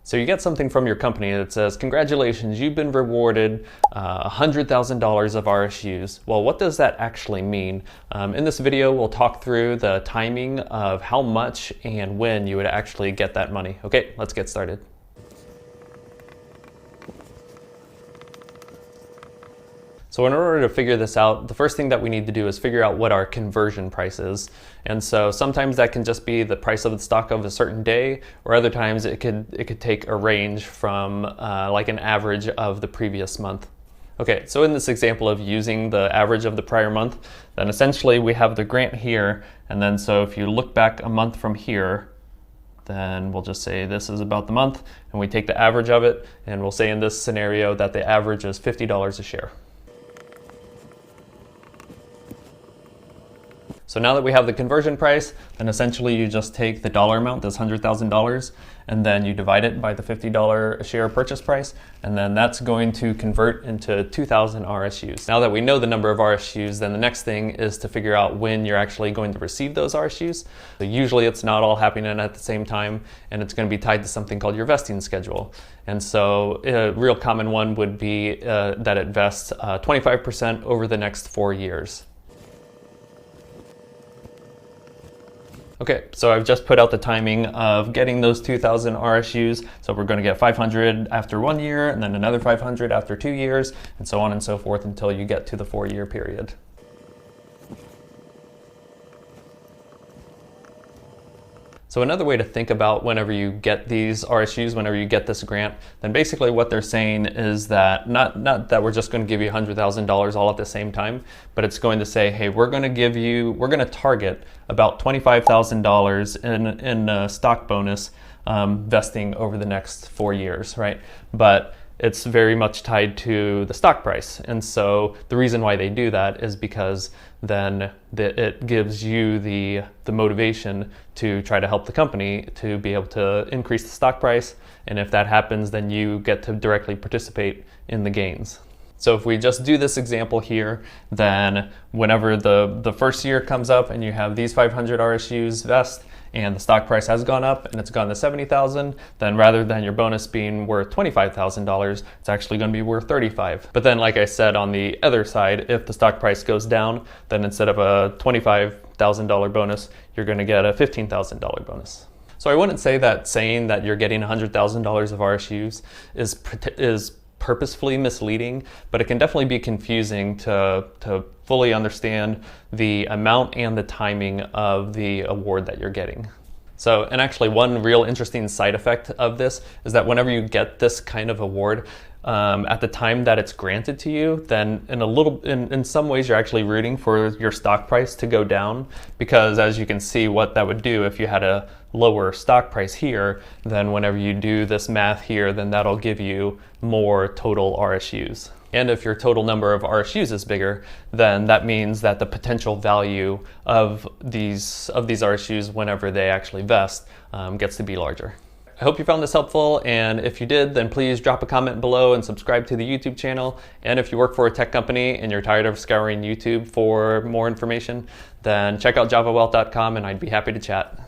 So you get something from your company that says, congratulations, you've been rewarded $100,000 of RSUs. Well, what does that actually mean? In this video, we'll talk through the timing of how much and when you would actually get that money. Okay, let's get started. So in order to figure this out, the first thing that we need to do is figure out what our conversion price is. And so sometimes that can just be the price of the stock of a certain day, or other times it could take a range from like an average of the previous month. Okay, so in this example of using the average of the prior month, then essentially we have the grant here, and then so if you look back a month from here, then we'll just say this is about the month, and we take the average of it, and we'll say in this scenario that the average is $50 a share. So now that we have the conversion price, then essentially you just take the dollar amount, this $100,000, and then you divide it by the $50 a share purchase price, and then that's going to convert into 2,000 RSUs. Now that we know the number of RSUs, then the next thing is to figure out when you're actually going to receive those RSUs. So usually it's not all happening at the same time, and it's going to be tied to something called your vesting schedule. And so a real common one would be that it vests 25% over the next 4 years. Okay, so I've just put out the timing of getting those 2,000 RSUs. So we're going to get 500 after 1 year, and then another 500 after 2 years, and so on and so forth until you get to the 4-year period. So another way to think about whenever you get these RSUs, whenever you get this grant, then basically what they're saying is that not that we're just going to give you $100,000 all at the same time, but it's going to say, hey, we're going to target about $25,000 in a stock bonus vesting over the next 4 years, right? But it's very much tied to the stock price. And so the reason why they do that is because then it gives you the motivation to try to help the company to be able to increase the stock price. And if that happens, then you get to directly participate in the gains. So if we just do this example here, then whenever the first year comes up and you have these 500 RSUs vest, and the stock price has gone up and it's gone to 70,000, then rather than your bonus being worth $25,000, it's actually going to be worth 35. But then, like I said, on the other side, if the stock price goes down, then instead of a $25,000 bonus, you're going to get a $15,000 bonus. So I wouldn't say that saying that you're getting $100,000 of RSUs is purposefully misleading, but it can definitely be confusing to fully understand the amount and the timing of the award that you're getting. So, and actually one real interesting side effect of this is that whenever you get this kind of award, at the time that it's granted to you, then in some ways you're actually rooting for your stock price to go down, because as you can see what that would do if you had a lower stock price here, then whenever you do this math here, then that'll give you more total RSUs. And if your total number of RSUs is bigger, then that means that the potential value of these RSUs whenever they actually vest gets to be larger. I hope you found this helpful, and if you did, then please drop a comment below and subscribe to the YouTube channel. And if you work for a tech company and you're tired of scouring YouTube for more information, then check out javawealth.com and I'd be happy to chat.